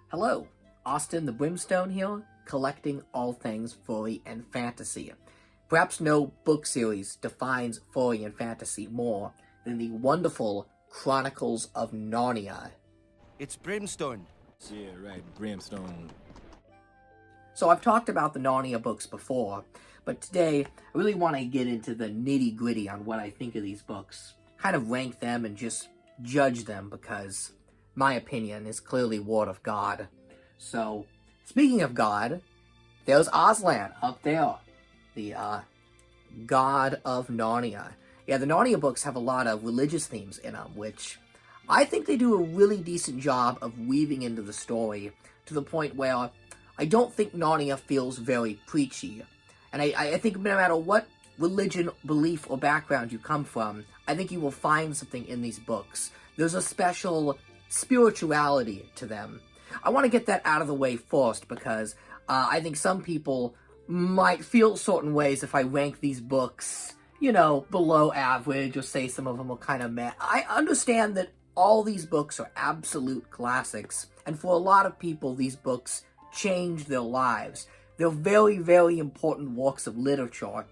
Hello, Austin the Brimstone here, collecting all things furry and fantasy. Perhaps no book series defines furry and fantasy more than the wonderful Chronicles of Narnia. It's Brimstone. Yeah, right, Brimstone. So I've talked about the Narnia books before, but today I really want to get into the nitty-gritty on what I think of these books. Kind of rank them and just judge them because my opinion is clearly word of God. So, speaking of God, there's Aslan up there, the god of Narnia. Yeah, the Narnia books have a lot of religious themes in them, which I think they do a really decent job of weaving into the story to the point where I don't think Narnia feels very preachy. And I think no matter what religion, belief, or background you come from, I think you will find something in these books. There's a special spirituality to them. I want to get that out of the way first because I think some people might feel certain ways if I rank these books, below average, or say some of them are kind of meh. I understand that all these books are absolute classics, and for a lot of people, these books change their lives. They're very, very important works of literature,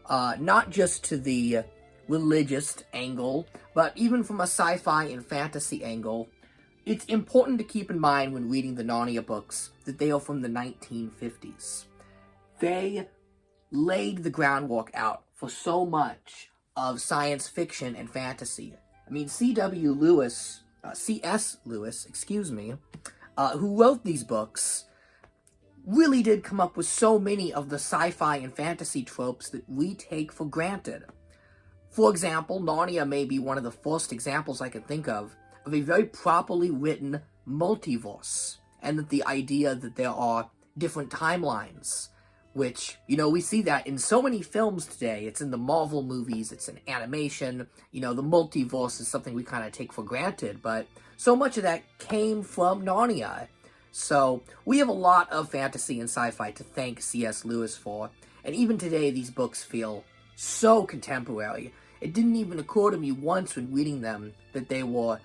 not just to the religious angle, but even from a sci-fi and fantasy angle. It's important to keep in mind when reading the Narnia books that they are from the 1950s. They laid the groundwork out for so much of science fiction and fantasy. I mean, C.S. Lewis, who wrote these books, really did come up with so many of the sci-fi and fantasy tropes that we take for granted. For example, Narnia may be one of the first examples I can think of a very properly written multiverse, and that the idea that there are different timelines, which, we see that in so many films today. It's in the Marvel movies, it's in animation, the multiverse is something we kind of take for granted, but so much of that came from Narnia. So, we have a lot of fantasy and sci-fi to thank C.S. Lewis for, and even today these books feel so contemporary. It didn't even occur to me once when reading them that they were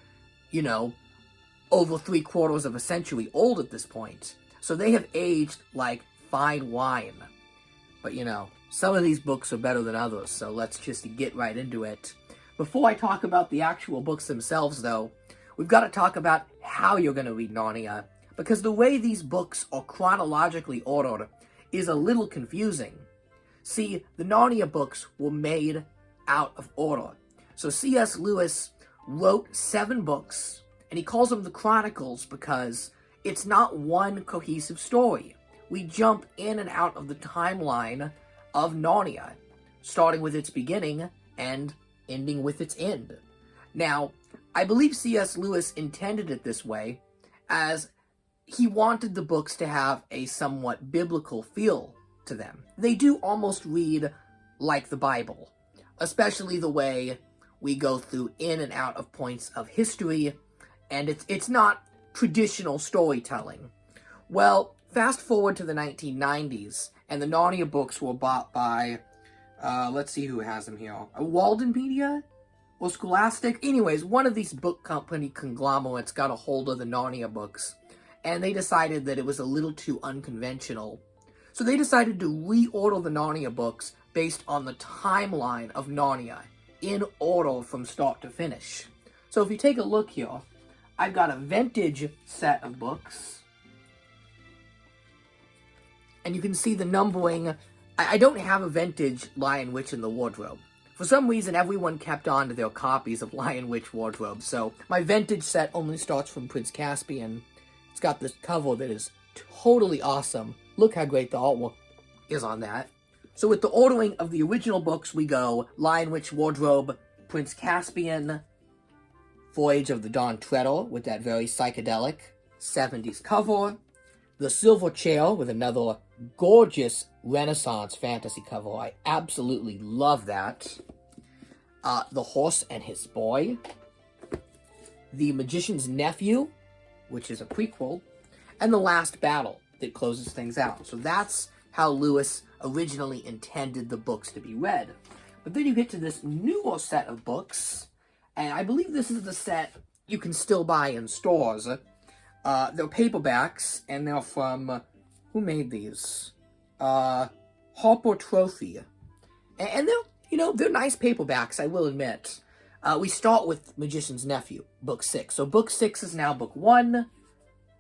over 3/4 of a century old at this point. So they have aged like fine wine. But some of these books are better than others, so let's just get right into it. Before I talk about the actual books themselves, though, we've got to talk about how you're going to read Narnia, because the way these books are chronologically ordered is a little confusing. See, the Narnia books were made out of order. So C.S. Lewis wrote 7 books, and he calls them the Chronicles because it's not one cohesive story. We jump in and out of the timeline of Narnia, starting with its beginning and ending with its end. Now, I believe C.S. Lewis intended it this way, as he wanted the books to have a somewhat biblical feel to them. They do almost read like the Bible, especially the way we go through in and out of points of history, and it's not traditional storytelling. Well, fast forward to the 1990s, and the Narnia books were bought by, let's see who has them here, Walden Media? Or Scholastic? Anyways, one of these book company conglomerates got a hold of the Narnia books, and they decided that it was a little too unconventional. So they decided to reorder the Narnia books based on the timeline of Narnia, in order from start to finish. So if you take a look here, I've got a vintage set of books, and you can see the numbering. I don't have a vintage Lion, Witch, and the Wardrobe. For some reason, everyone kept on to their copies of Lion, Witch, Wardrobe, so my vintage set only starts from Prince Caspian. It's got this cover that is totally awesome. Look how great the artwork is on that. So with the ordering of the original books, we go Lion, Witch, Wardrobe, Prince Caspian, Voyage of the Dawn Treader with that very psychedelic 70s cover, The Silver Chair with another gorgeous Renaissance fantasy cover. I absolutely love that. The Horse and His Boy, The Magician's Nephew, which is a prequel, and The Last Battle that closes things out. So that's how Lewis originally intended the books to be read. But then you get to this newer set of books, and I believe this is the set you can still buy in stores, They're paperbacks, and they're from, who made these? Harper Trophy. And they're nice paperbacks, I will admit. We start with Magician's Nephew, book 6. So book 6 is now book 1.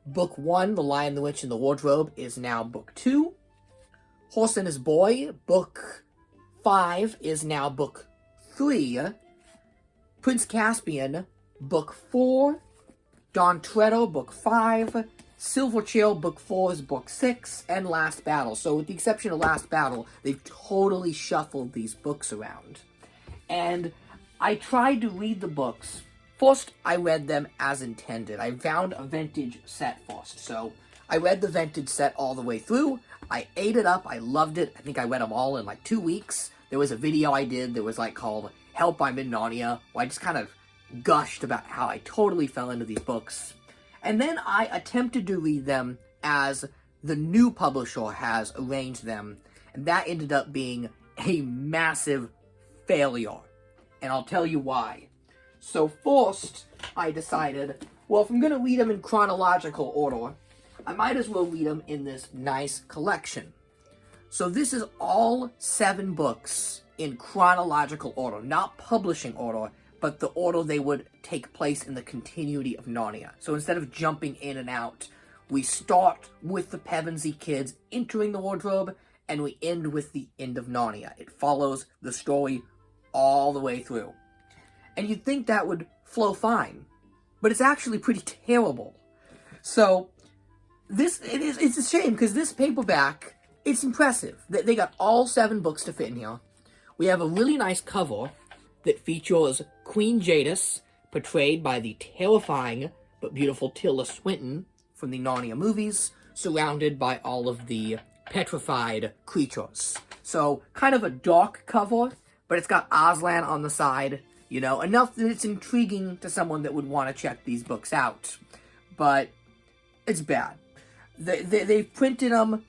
Book 1, The Lion, the Witch, and the Wardrobe, is now book 2. Horse and His Boy, book 5, is now book 3. Prince Caspian, book 4. Don Toretto, book 5. Silverchair, book 4 is book 6. And Last Battle. So with the exception of Last Battle, they've totally shuffled these books around. And I tried to read the books. First, I read them as intended. I found a vintage set first. So I read the vintage set all the way through. I ate it up. I loved it. I think I read them all in like 2 weeks. There was a video I did that was like called Help, I'm in Narnia, where I just kind of gushed about how I totally fell into these books. And then I attempted to read them as the new publisher has arranged them. And that ended up being a massive failure. And I'll tell you why. So first, I decided, well, if I'm going to read them in chronological order, I might as well read them in this nice collection. So this is all 7 books in chronological order, not publishing order, but the order they would take place in the continuity of Narnia. So instead of jumping in and out, we start with the Pevensey kids entering the wardrobe, and we end with the end of Narnia. It follows the story all the way through. And you'd think that would flow fine, but it's actually pretty terrible. So it's a shame, because this paperback, it's impressive. They got all 7 books to fit in here. We have a really nice cover that features Queen Jadis, portrayed by the terrifying but beautiful Tilda Swinton from the Narnia movies, surrounded by all of the petrified creatures. So, kind of a dark cover, but it's got Aslan on the side, enough that it's intriguing to someone that would want to check these books out. But it's bad. They've printed them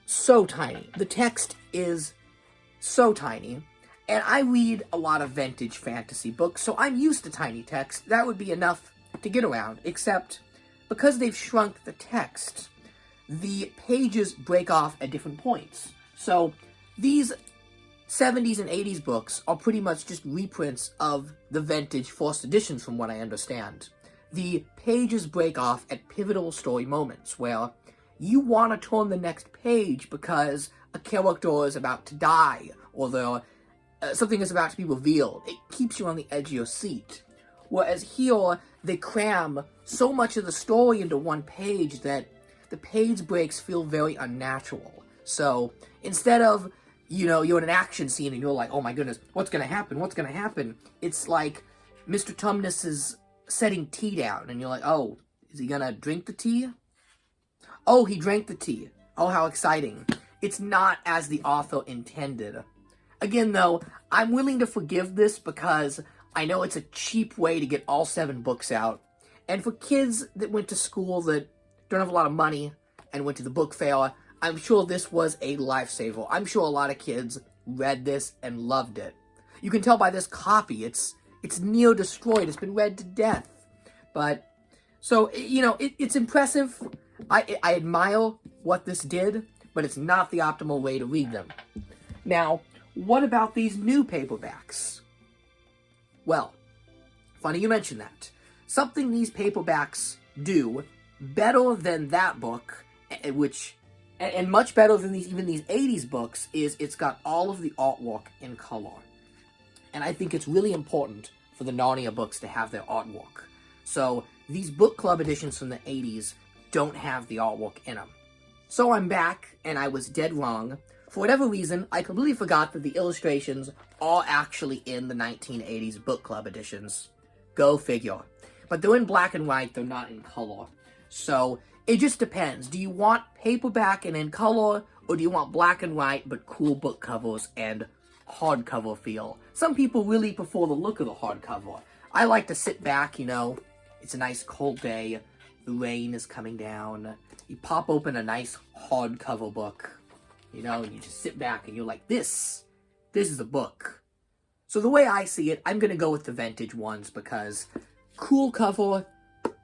so tiny. The text is so tiny. And I read a lot of vintage fantasy books, so I'm used to tiny text. That would be enough to get around, except because they've shrunk the text, the pages break off at different points. So these 70s and 80s books are pretty much just reprints of the vintage first editions, from what I understand. The pages break off at pivotal story moments where you want to turn the next page because a character is about to die, or something is about to be revealed. It keeps you on the edge of your seat. Whereas here, they cram so much of the story into one page that the page breaks feel very unnatural. So, instead of, you're in an action scene and you're like, oh my goodness, what's gonna happen? It's like Mr. Tumnus is setting tea down, and you're like, oh, is he gonna drink the tea? Oh, he drank the tea. Oh, how exciting. It's not as the author intended. Again, though, I'm willing to forgive this because I know it's a cheap way to get all 7 books out. And for kids that went to school that don't have a lot of money and went to the book fair, I'm sure this was a lifesaver. I'm sure a lot of kids read this and loved it. You can tell by this copy, it's near destroyed. It's been read to death. But, so, it's impressive. I admire what this did, but it's not the optimal way to read them. Now, what about these new paperbacks? Well, funny you mention that. Something these paperbacks do better than that book, and much better than these 80s books, is it's got all of the artwork in color. And I think it's really important for the Narnia books to have their artwork. So, these book club editions from the 80s don't have the artwork in them. So I'm back, and I was dead wrong. For whatever reason, I completely forgot that the illustrations are actually in the 1980s book club editions. Go figure. But they're in black and white, they're not in color. So, it just depends. Do you want paperback and in color, or do you want black and white but cool book covers and hardcover feel? Some people really prefer the look of the hardcover. I like to sit back, it's a nice cold day, the rain is coming down, you pop open a nice hardcover book, and you just sit back and you're like, this is a book. So the way I see it, I'm going to go with the vintage ones because cool cover,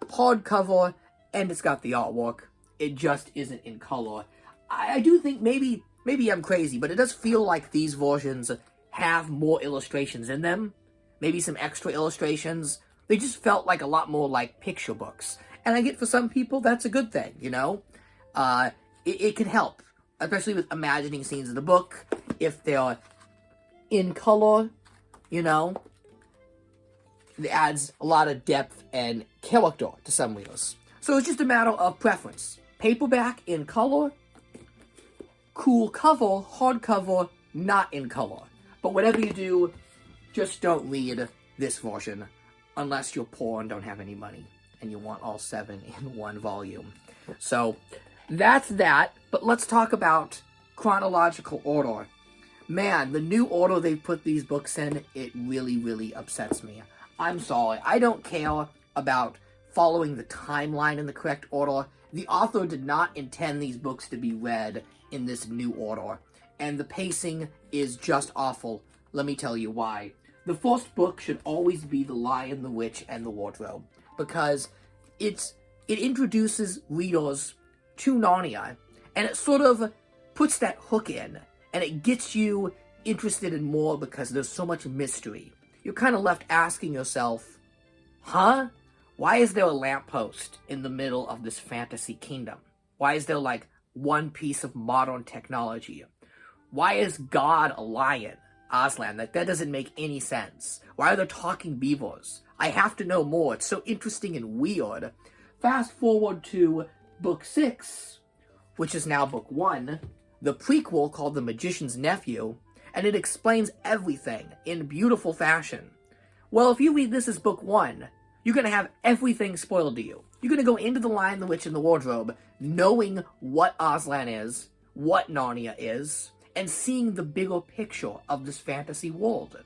hardcover, and it's got the artwork. It just isn't in color. I do think maybe I'm crazy, but it does feel like these versions have more illustrations in them. Maybe some extra illustrations. They just felt like a lot more like picture books. And I get for some people that's a good thing, you know? It can help, especially with imagining scenes in the book. If they're in color, you know, it adds a lot of depth and character to some readers. So it's just a matter of preference. Paperback in color, cool cover, hardcover, not in color. But whatever you do, just don't read this version unless you're poor and don't have any money and you want all 7 in one volume. So that's that, but let's talk about chronological order. Man, the new order they put these books in, it really, really upsets me. I'm sorry, I don't care about following the timeline in the correct order. The author did not intend these books to be read in this new order, and the pacing is just awful. Let me tell you why. The first book should always be The Lion, the Witch, and the Wardrobe, because it introduces readers to Narnia, and it sort of puts that hook in, and it gets you interested in more because there's so much mystery. You're kind of left asking yourself, huh? Why is there a lamppost in the middle of this fantasy kingdom? Why is there, like, one piece of modern technology? Why is God a lion? Aslan, that doesn't make any sense. Why are there talking beavers? I have to know more. It's so interesting and weird. Fast forward to book 6, which is now book 1, the prequel called The Magician'S Nephew, and it explains everything in beautiful fashion. Well, if you read this as book 1, you're going to have everything spoiled to you. You're going to go into The Lion, the Witch, and the Wardrobe knowing what Aslan is, what Narnia is, and seeing the bigger picture of this fantasy world.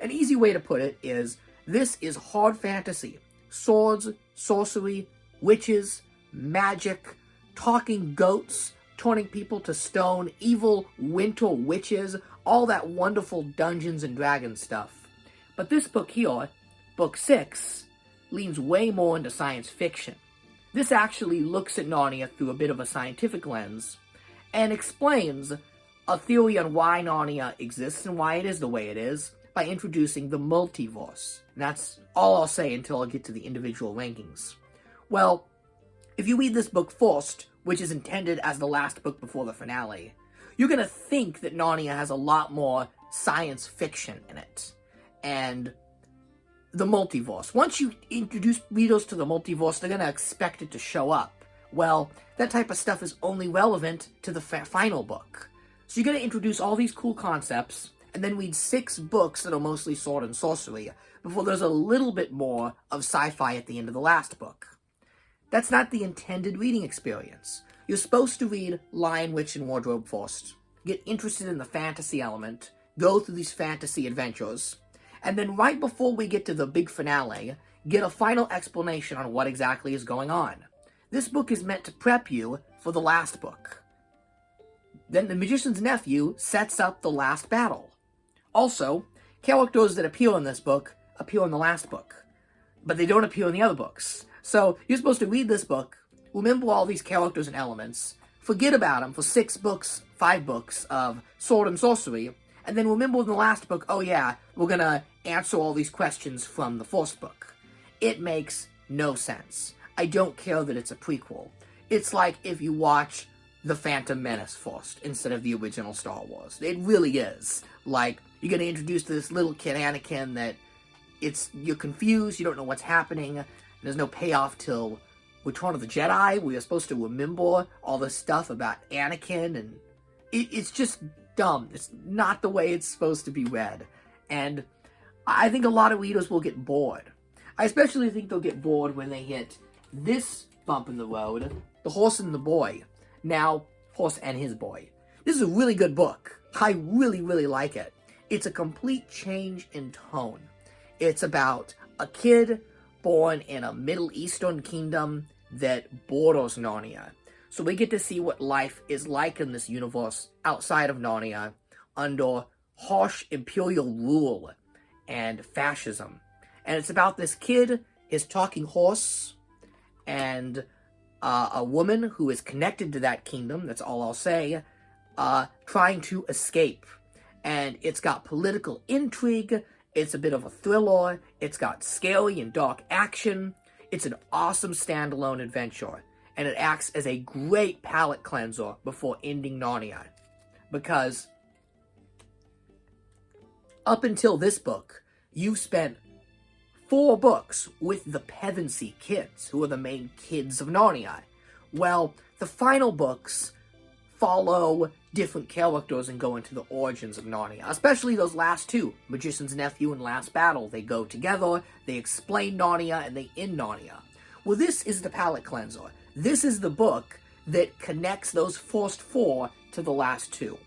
An easy way to put it is, this is hard fantasy. Swords, sorcery, witches, magic, talking goats, turning people to stone, evil winter witches, all that wonderful Dungeons and Dragons stuff. But this book here, book 6, leans way more into science fiction. This actually looks at Narnia through a bit of a scientific lens, and explains a theory on why Narnia exists and why it is the way it is, by introducing the multiverse. And that's all I'll say until I get to the individual rankings. Well, if you read this book first, which is intended as the last book before the finale, you're going to think that Narnia has a lot more science fiction in it. And the multiverse. Once you introduce readers to the multiverse, they're going to expect it to show up. Well, that type of stuff is only relevant to the final book. So you're going to introduce all these cool concepts, and then read 6 books that are mostly sword and sorcery, before there's a little bit more of sci-fi at the end of the last book. That's not the intended reading experience. You're supposed to read Lion, Witch, and Wardrobe first, get interested in the fantasy element, go through these fantasy adventures, and then right before we get to the big finale, get a final explanation on what exactly is going on. This book is meant to prep you for the last book. Then The Magician's Nephew sets up the last battle. Also, characters that appear in this book appear in the last book, but they don't appear in the other books. So you're supposed to read this book, remember all these characters and elements, forget about them for 6 books, 5 books of sword and sorcery, and then remember in the last book, oh yeah, we're gonna answer all these questions from the first book. It makes no sense. I don't care that it's a prequel. It's like if you watch The Phantom Menace first instead of the original Star Wars. It really is. Like, you're gonna introduce this little kid Anakin that you're confused, you don't know what's happening, there's no payoff till Return of the Jedi, where you're supposed to remember all this stuff about Anakin, and it's just dumb. It's not the way it's supposed to be read. And I think a lot of readers will get bored. I especially think they'll get bored when they hit this bump in the road, The Horse and the Boy. Now, Horse and His Boy. This is a really good book. I really, really like it. It's a complete change in tone. It's about a kid born in a Middle Eastern kingdom that borders Narnia. So we get to see what life is like in this universe outside of Narnia under harsh imperial rule and fascism. And it's about this kid, his talking horse, and a woman who is connected to that kingdom, that's all I'll say, trying to escape. And it's got political intrigue, it's a bit of a thriller, it's got scary and dark action, it's an awesome standalone adventure, and it acts as a great palate cleanser before ending Narnia. Because up until this book, you've spent 4 books with the Pevensey kids, who are the main kids of Narnia. Well, the final books follow different characters and go into the origins of Narnia, especially those last 2, Magician's Nephew and Last Battle. They go together, they explain Narnia, and they end Narnia. Well, this is the palate cleanser. This is the book that connects those first 4 to the last 2.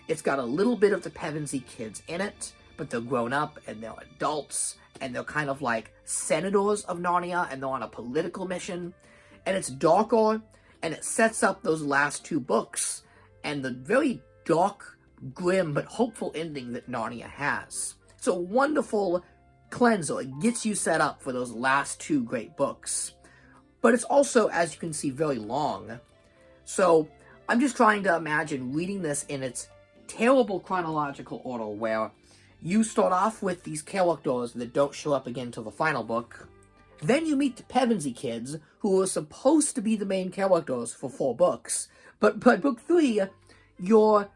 It's got a little bit of the Pevensey kids in it, but they're grown up and they're adults, and they're kind of like senators of Narnia, and they're on a political mission. And it's darker, and it sets up those last 2 books, and the very dark, grim, but hopeful ending that Narnia has. It's a wonderful cleanser. It gets you set up for those last 2 great books. But it's also, as you can see, very long. So I'm just trying to imagine reading this in its terrible chronological order, where you start off with these characters that don't show up again till the final book. Then you meet the Pevensey kids, who are supposed to be the main characters for 4 books. But book 3, you're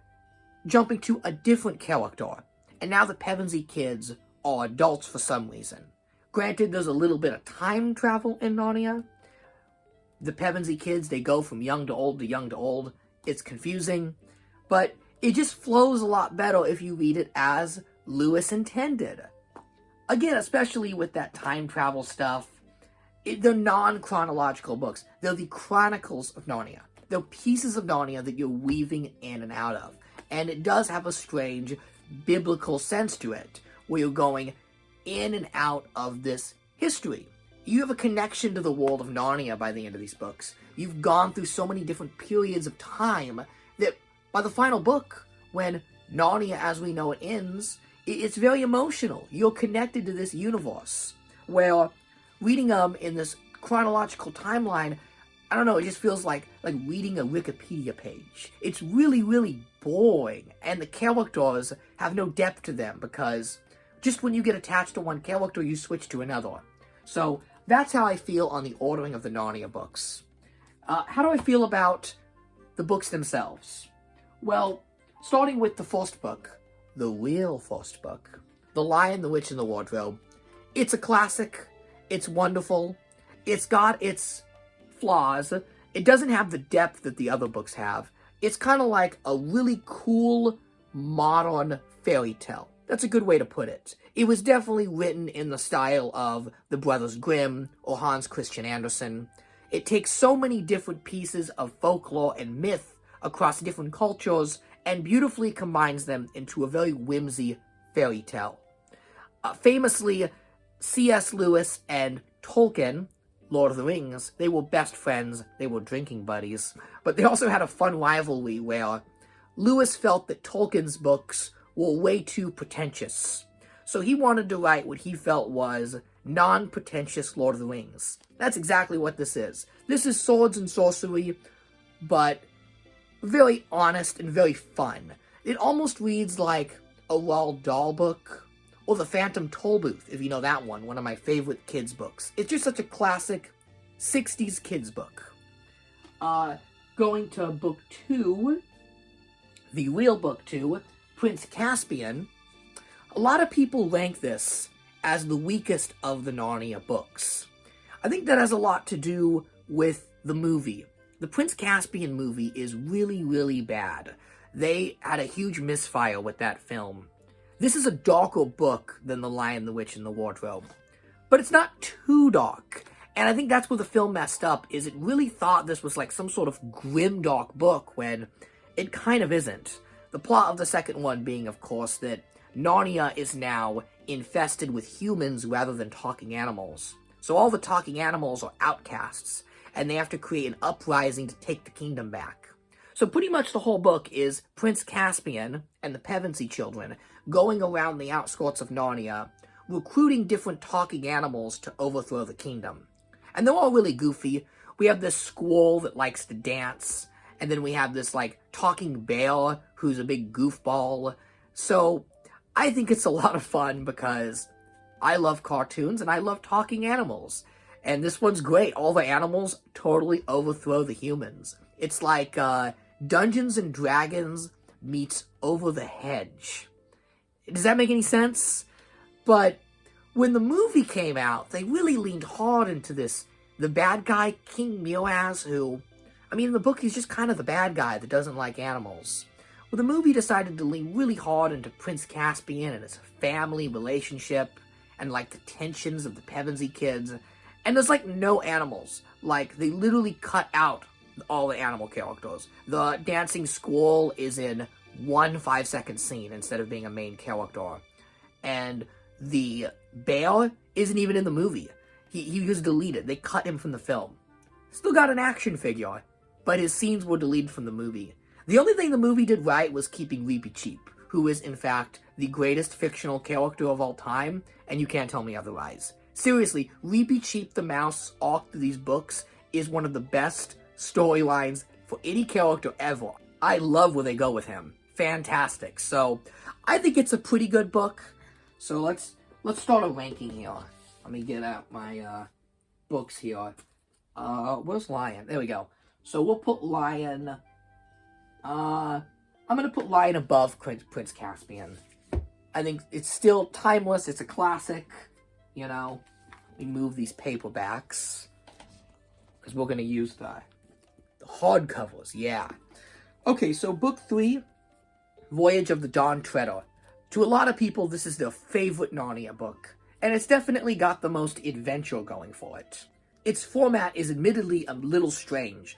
jumping to a different character. And now the Pevensey kids are adults for some reason. Granted, there's a little bit of time travel in Narnia. The Pevensey kids, they go from young to old to young to old. It's confusing. But it just flows a lot better if you read it as Lewis intended. Again, especially with that time travel stuff. They're non-chronological books. They're the chronicles of Narnia. They're pieces of Narnia that you're weaving in and out of. And it does have a strange biblical sense to it, where you're going in and out of this history. You have a connection to the world of Narnia by the end of these books. You've gone through so many different periods of time that by the final book, when Narnia as we know it ends, it's very emotional. You're connected to this universe, where reading them in this chronological timeline, I don't know, it just feels like reading a Wikipedia page. It's really, really boring, and the characters have no depth to them, because just when you get attached to one character, you switch to another. So that's how I feel on the ordering of the Narnia books. How do I feel about the books themselves? Well, starting with the first book, the real first book, The Lion, the Witch, and the Wardrobe. It's a classic. It's wonderful. It's got its flaws. It doesn't have the depth that the other books have. It's kind of like a really cool, modern fairy tale. That's a good way to put it. It was definitely written in the style of the Brothers Grimm or Hans Christian Andersen. It takes so many different pieces of folklore and myth across different cultures and beautifully combines them into a very whimsy fairy tale. Famously, C.S. Lewis and Tolkien, Lord of the Rings, they were best friends, they were drinking buddies, but they also had a fun rivalry where Lewis felt that Tolkien's books were way too pretentious. So he wanted to write what he felt was non-pretentious Lord of the Rings. That's exactly what this is. This is swords and sorcery, but very honest and very fun. It almost reads like a Roald Dahl book, or The Phantom Tollbooth, if you know that one of my favorite kids' books. It's just such a classic 60s kids' book. Going to book 2, the real book 2, Prince Caspian. A lot of people rank this as the weakest of the Narnia books. I think that has a lot to do with the movie. The Prince Caspian movie is really, really bad. They had a huge misfire with that film. This is a darker book than The Lion, the Witch, and the Wardrobe. But it's not too dark. And I think that's where the film messed up, is it really thought this was like some sort of grim, dark book, when it kind of isn't. The plot of the second one being, of course, that Narnia is now infested with humans rather than talking animals. So all the talking animals are outcasts, and they have to create an uprising to take the kingdom back. So pretty much the whole book is Prince Caspian and the Pevensey children going around the outskirts of Narnia, recruiting different talking animals to overthrow the kingdom. And they're all really goofy. we have this squirrel that likes to dance, and then we have this, like, talking bear who's a big goofball. So, I think it's a lot of fun because I love cartoons and I love talking animals. And this one's great. All the animals totally overthrow the humans. It's like Dungeons and Dragons meets Over the Hedge. Does that make any sense? But when the movie came out, they really leaned hard into this. The bad guy, King Miraz, who, I mean, in the book, he's just kind of the bad guy that doesn't like animals. Well, the movie decided to lean really hard into Prince Caspian and his family relationship and, like, the tensions of the Pevensey kids. And there's, like, no animals. Like, they literally cut out all the animal characters. The dancing squirrel is in one 5-second scene instead of being a main character. And the bear isn't even in the movie. He was deleted. They cut him from the film. Still got an action figure, but his scenes were deleted from the movie. The only thing the movie did right was keeping Reepicheep, who is, in fact, the greatest fictional character of all time, and you can't tell me otherwise. Seriously, Reepicheep the Mouse arc through these books is one of the best storylines for any character ever. I love where they go with him. Fantastic. So, I think it's a pretty good book. So let's start a ranking here. Let me get out my books here. Where's Lion? There we go. So we'll put Lion. I'm gonna put Lion above Prince Caspian. I think it's still timeless. It's a classic. You know, we move these paperbacks because we're gonna use the hardcovers. Yeah. Okay, so book 3, Voyage of the Dawn Treader. To a lot of people, this is their favorite Narnia book, and it's definitely got the most adventure going for it. Its format is admittedly a little strange.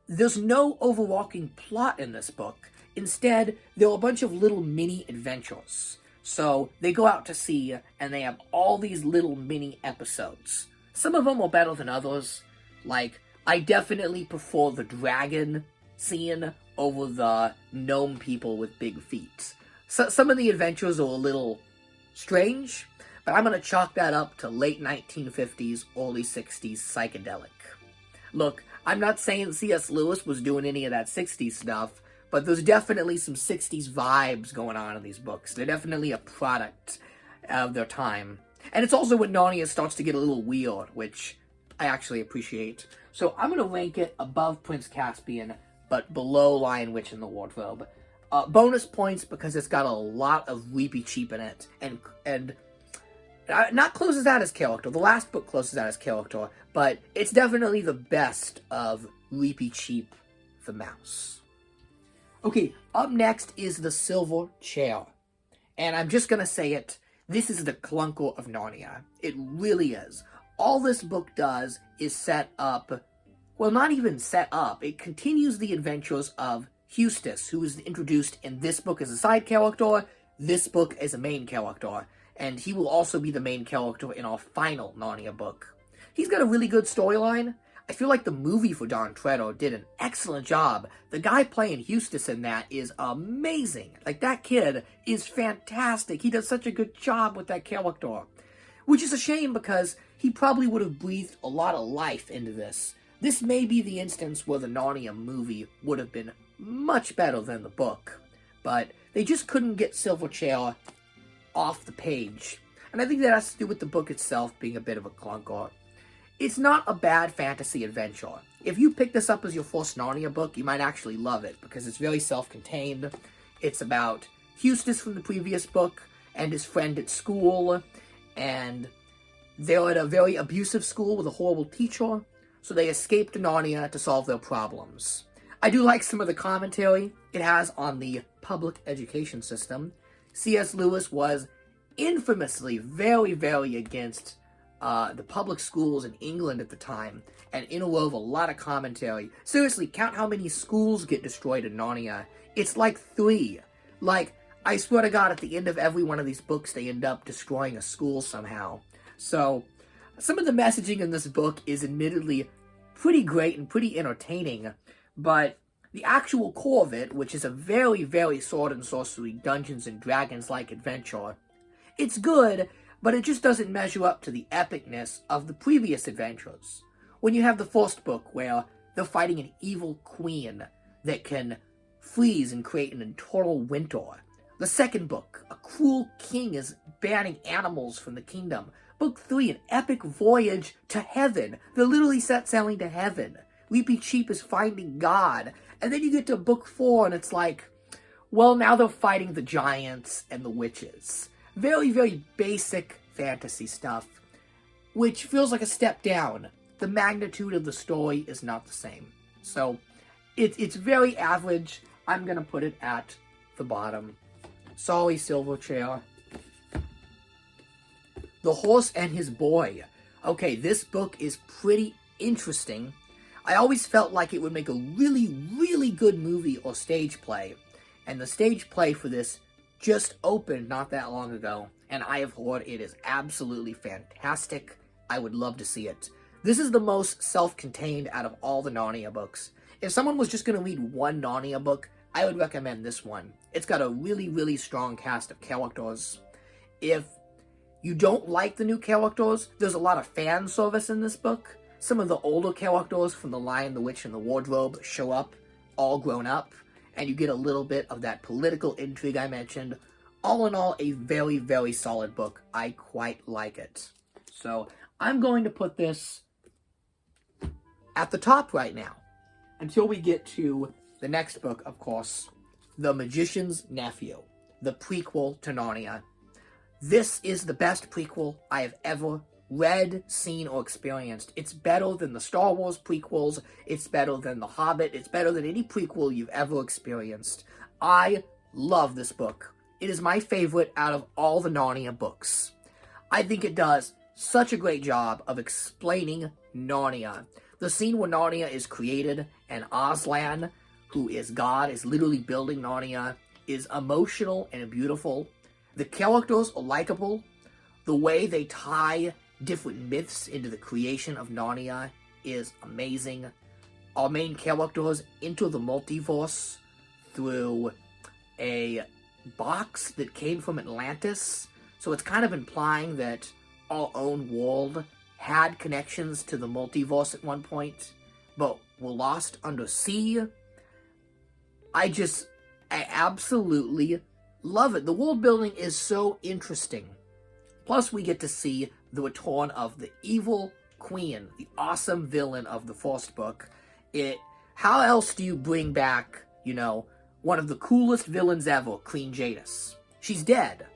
There's no overarching plot in this book. Instead, there are a bunch of little mini adventures. So, they go out to sea, and they have all these little mini episodes. Some of them are better than others. Like, I definitely prefer the dragon scene over the gnome people with big feet. So, some of the adventures are a little strange, but I'm going to chalk that up to late 1950s, early 60s psychedelic. Look, I'm not saying C.S. Lewis was doing any of that 60s stuff, but there's definitely some 60s vibes going on in these books. They're definitely a product of their time. And it's also when Narnia starts to get a little weird, which I actually appreciate. So I'm going to rank it above Prince Caspian, but below Lion Witch and the Wardrobe. Bonus points because it's got a lot of Reepicheep in it, and not closes out his character. The last book closes out his character, but it's definitely the best of Reepicheep the Mouse. Okay, up next is The Silver Chair. And I'm just gonna say it, this is the clunker of Narnia. It really is. All this book does is set up, well, not even set up, it continues the adventures of Eustace, who is introduced in this book as a side character, this book as a main character, and he will also be the main character in our final Narnia book. He's got a really good storyline. I feel like the movie for Dawn Treader did an excellent job. The guy playing Eustace in that is amazing. Like, that kid is fantastic. He does such a good job with that character. Which is a shame because he probably would have breathed a lot of life into this. This may be the instance where the Narnia movie would have been much better than the book, but they just couldn't get Silverchair off the page. And I think that has to do with the book itself being a bit of a clunker. It's not a bad fantasy adventure. If you pick this up as your first Narnia book, you might actually love it, because it's very self-contained. It's about Eustace from the previous book, and his friend at school, and they're at a very abusive school with a horrible teacher, so they escape to Narnia to solve their problems. I do like some of the commentary it has on the public education system. C.S. Lewis was infamously very, very against the public schools in England at the time, and interwove a lot of commentary. Seriously, count how many schools get destroyed in Narnia. It's like 3. Like, I swear to God, at the end of every one of these books, they end up destroying a school somehow. So, some of the messaging in this book is admittedly pretty great and pretty entertaining, but the actual core of it, which is a very, very sword and sorcery, Dungeons and Dragons-like adventure, it's good, but it just doesn't measure up to the epicness of the previous adventures. When you have the first book where they're fighting an evil queen that can freeze and create an eternal winter. The second book, a cruel king is banning animals from the kingdom. Book 3, an epic voyage to heaven. They're literally set sailing to heaven. Weepy Cheap is finding God. And then you get to book 4 and it's like, well, now they're fighting the giants and the witches. Very, very basic fantasy stuff, which feels like a step down. The magnitude of the story is not the same. So, it's very average. I'm gonna put it at the bottom. Sorry, Silverchair. The Horse and His Boy. Okay, this book is pretty interesting. I always felt like it would make a really, really good movie or stage play. And the stage play for this just opened not that long ago. And I have heard it is absolutely fantastic. I would love to see it. This is the most self-contained out of all the Narnia books. If someone was just going to read one Narnia book, I would recommend this one. It's got a really, really strong cast of characters. If you don't like the new characters, there's a lot of fan service in this book. Some of the older characters from The Lion, the Witch, and the Wardrobe show up, all grown up, and you get a little bit of that political intrigue I mentioned. All in all, a very, very solid book. I quite like it. So, I'm going to put this at the top right now, until we get to the next book, of course, The Magician's Nephew, the prequel to Narnia. This is the best prequel I have ever read, seen, or experienced. It's better than the Star Wars prequels, it's better than The Hobbit, it's better than any prequel you've ever experienced. I love this book. It is my favorite out of all the Narnia books. I think it does such a great job of explaining Narnia. The scene where Narnia is created and Aslan, who is God, is literally building Narnia, is emotional and beautiful. The characters are likable. The way they tie different myths into the creation of Narnia is amazing. Our main characters enter the multiverse through a box that came from Atlantis. So it's kind of implying that our own world had connections to the multiverse at one point, but were lost under sea. I absolutely love it. The world building is so interesting. Plus, we get to see the return of the evil queen, the awesome villain of the first book. How else do you bring back, one of the coolest villains ever, Queen Jadis? She's dead.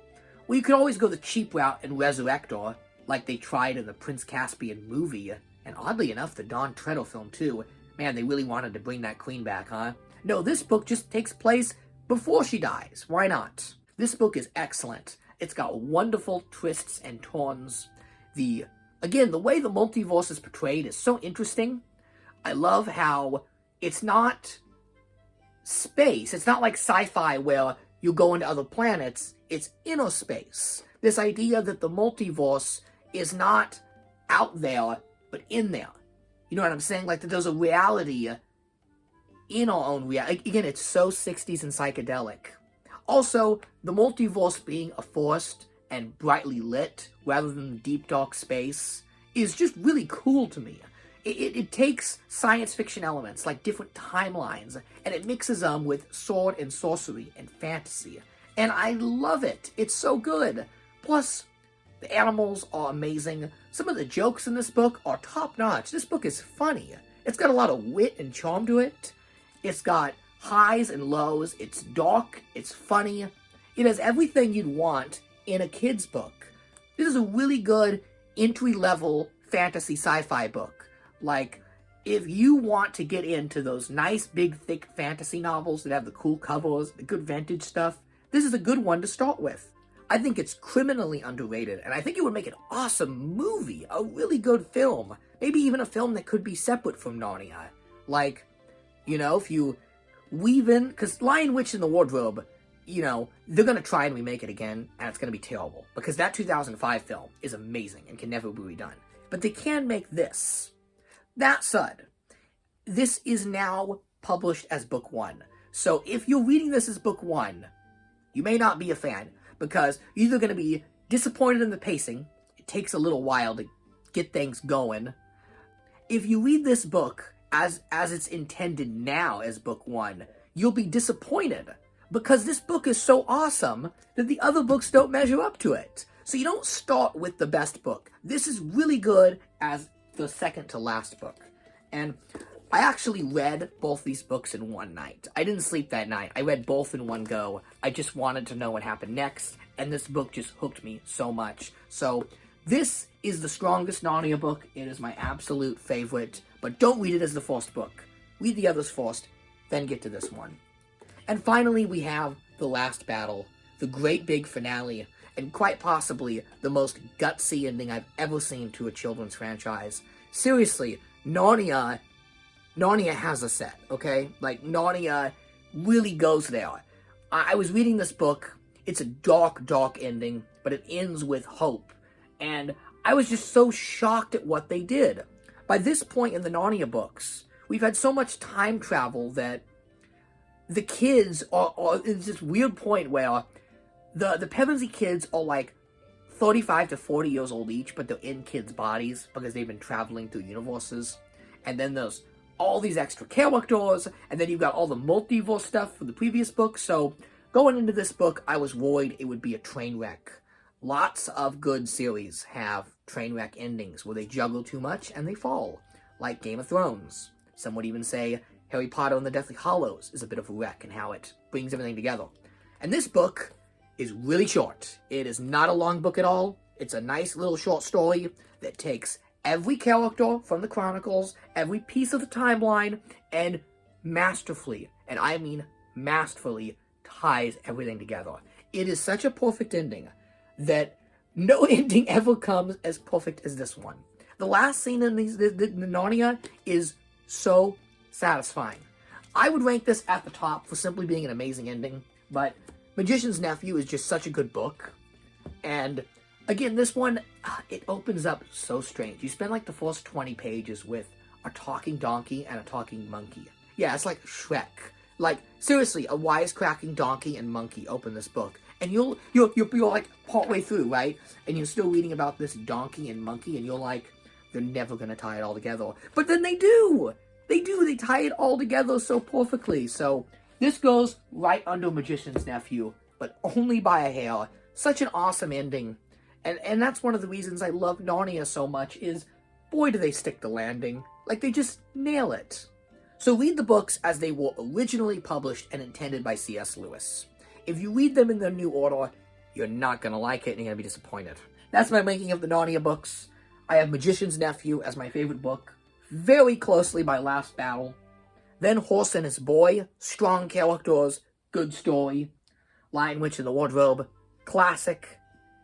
Well, you could always go the cheap route and resurrect her, like they tried in the Prince Caspian movie, and oddly enough, the Don Treadle film too. Man, they really wanted to bring that queen back, huh? No, this book just takes place before she dies. Why not? This book is excellent. It's got wonderful twists and turns. The way the multiverse is portrayed is so interesting. I love how it's not space. It's not like sci-fi where you go into other planets. It's inner space. This idea that the multiverse is not out there, but in there. You know what I'm saying? Like that there's a reality in our own reality. Again, it's so 60s and psychedelic. Also, the multiverse being a forest and brightly lit rather than deep dark space is just really cool to me. It takes science fiction elements like different timelines and it mixes them with sword and sorcery and fantasy. And I love it. It's so good. Plus, the animals are amazing. Some of the jokes in this book are top-notch. This book is funny. It's got a lot of wit and charm to it. It's got highs and lows. It's dark. It's funny. It has everything you'd want in a kid's book. This is a really good entry-level fantasy sci-fi book. Like, if you want to get into those nice, big, thick fantasy novels that have the cool covers, the good vintage stuff, this is a good one to start with. I think it's criminally underrated, and I think it would make an awesome movie, a really good film. Maybe even a film that could be separate from Narnia. Like, if you weave in, because Lion, Witch, and the Wardrobe, they're going to try and remake it again, and it's going to be terrible. Because that 2005 film is amazing and can never be redone. But they can make this. That said, this is now published as book 1. So if you're reading this as book 1, you may not be a fan, because you're either going to be disappointed in the pacing, it takes a little while to get things going, if you read this book as it's intended now as book one, you'll be disappointed, because this book is so awesome that the other books don't measure up to it. So you don't start with the best book. This is really good as the second to last book. And I actually read both these books in one night. I didn't sleep that night. I read both in one go. I just wanted to know what happened next, and this book just hooked me so much. So this is the strongest Narnia book. It is my absolute favorite, but don't read it as the first book. Read the others first, then get to this one. And finally, we have the last battle, the great big finale, and quite possibly the most gutsy ending I've ever seen to a children's franchise. Seriously, Narnia has a set, okay? Like, Narnia really goes there. I was reading this book. It's a dark, dark ending, but it ends with hope. And I was just so shocked at what they did. By this point in the Narnia books, we've had so much time travel that the kids are in this weird point where the Pevensey kids are like 35 to 40 years old each, but they're in kids' bodies because they've been traveling through universes. And then there's all these extra characters, and then you've got all the multiverse stuff from the previous book. So going into this book, I was worried it would be a train wreck. Lots of good series have train wreck endings where they juggle too much and they fall, like Game of Thrones. Some would even say Harry Potter and the Deathly Hallows is a bit of a wreck in how it brings everything together. And this book is really short. It is not a long book at all. It's a nice little short story that takes every character from the Chronicles, every piece of the timeline, and masterfully, and I mean masterfully, ties everything together. It is such a perfect ending that no ending ever comes as perfect as this one. The last scene in the Narnia is so satisfying. I would rank this at the top for simply being an amazing ending, but Magician's Nephew is just such a good book. And again, this one, it opens up so strange. You spend like the first 20 pages with a talking donkey and a talking monkey. Yeah, it's like Shrek. Like, seriously, a wisecracking donkey and monkey open this book. And you're like partway through, right? And you're still reading about this donkey and monkey, and you're like, they're never gonna tie it all together. But then they do! They tie it all together so perfectly. So this goes right under Magician's Nephew, but only by a hair. Such an awesome ending. And that's one of the reasons I love Narnia so much is, boy, do they stick the landing. Like, they just nail it. So read the books as they were originally published and intended by C.S. Lewis. If you read them in their new order, you're not going to like it and you're going to be disappointed. That's my ranking of the Narnia books. I have Magician's Nephew as my favorite book, very closely by Last Battle. Then Horse and His Boy, strong characters, good story. Lion, Witch, and the Wardrobe, classic.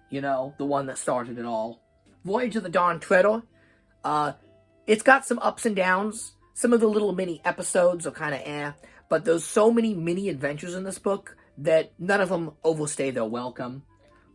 You know, the one that started it all. Voyage of the Dawn Treader. It's got some ups and downs. Some of the little mini episodes are kind of but there's so many mini adventures in this book that none of them overstay their welcome.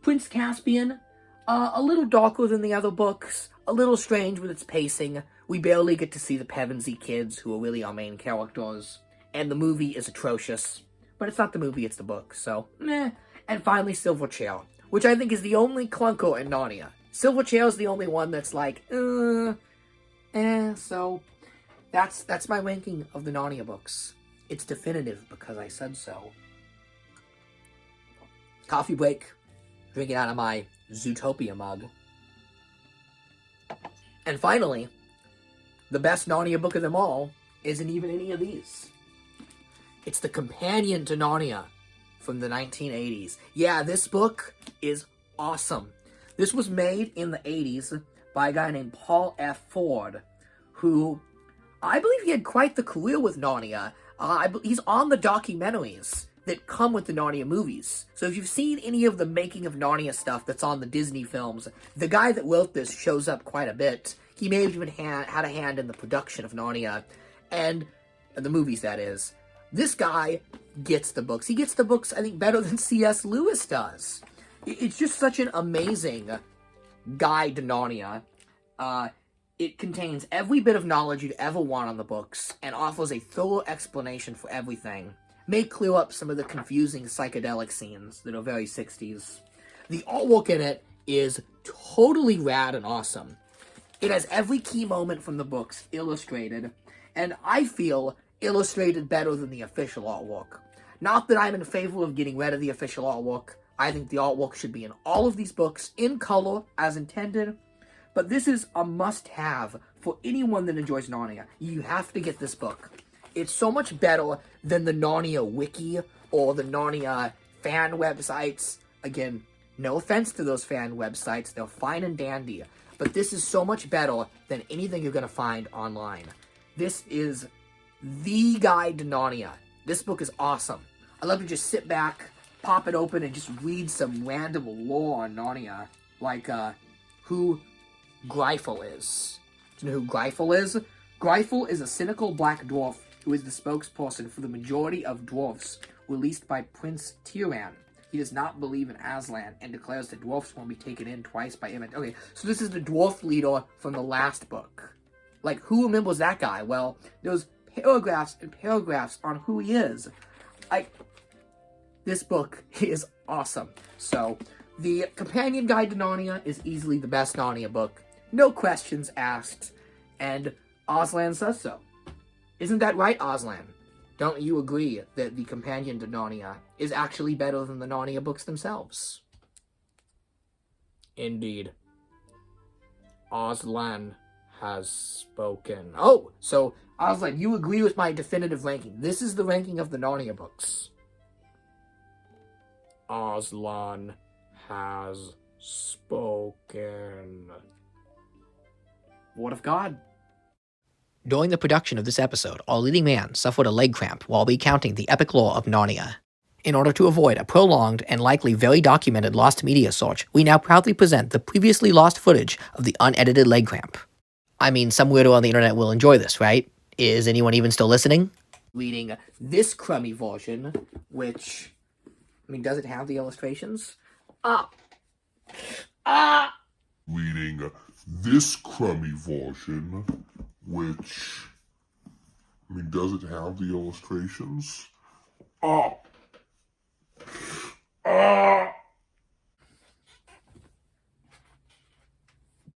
Prince Caspian, a little darker than the other books, a little strange with its pacing. We barely get to see the Pevensey kids, who are really our main characters. And the movie is atrocious. But it's not the movie, it's the book, so meh. And finally, Silverchair, which I think is the only clunker in Narnia. Silverchair is the only one that's like, so that's my ranking of the Narnia books. It's definitive because I said so. Coffee break. Drinking out of my Zootopia mug. And finally, the best Narnia book of them all isn't even any of these. It's the companion to Narnia from the 1980s. Yeah, this book is awesome. This was made in the 80s by a guy named Paul F. Ford, who I believe he had quite the career with Narnia. He's on the documentaries that come with the Narnia movies. So if you've seen any of the making of Narnia stuff that's on the Disney films, the guy that wrote this shows up quite a bit. He may have even had a hand in the production of Narnia, and the movies, that is. This guy gets the books. He gets the books, I think, better than C.S. Lewis does. It's just such an amazing guide to Narnia. It contains every bit of knowledge you'd ever want on the books, and offers a thorough explanation for everything. May clear up some of the confusing psychedelic scenes that are very 60s. The artwork in it is totally rad and awesome. It has every key moment from the books illustrated, and I feel illustrated better than the official artwork. Not that I'm in favor of getting rid of the official artwork. I think the artwork should be in all of these books, in color, as intended. But this is a must-have for anyone that enjoys Narnia. You have to get this book. It's so much better than the Narnia wiki or the Narnia fan websites. Again, no offense to those fan websites. They're fine and dandy. But this is so much better than anything you're going to find online. This is the guide to Narnia. This book is awesome. I love to just sit back, pop it open, and just read some random lore on Narnia. Like, who Greifel is. Do you know who Greifel is? Greifel is a cynical black dwarf who is the spokesperson for the majority of dwarfs released by Prince Tiran. He does not believe in Aslan and declares that dwarfs won't be taken in twice by Emmett. Okay, so this is the dwarf leader from the last book. Like, who remembers that guy? Well, there's paragraphs and paragraphs on who he is. This book is awesome. So, the Companion Guide to Narnia is easily the best Narnia book. No questions asked. And Aslan says so. Isn't that right, Aslan? Don't you agree that the Companion to Narnia is actually better than the Narnia books themselves? Indeed. Aslan has spoken. Oh, so Aslan, you agree with my definitive ranking. This is the ranking of the Narnia books. Aslan has spoken. Word of God. During the production of this episode, our leading man suffered a leg cramp while recounting the epic lore of Narnia. In order to avoid a prolonged and likely very documented lost media search, we now proudly present the previously lost footage of the unedited leg cramp. I mean, some weirdo on the internet will enjoy this, right? Is anyone even still listening? Reading this crummy version, which, I mean, does it have the illustrations? Reading this crummy version, which, I mean, does it have the illustrations?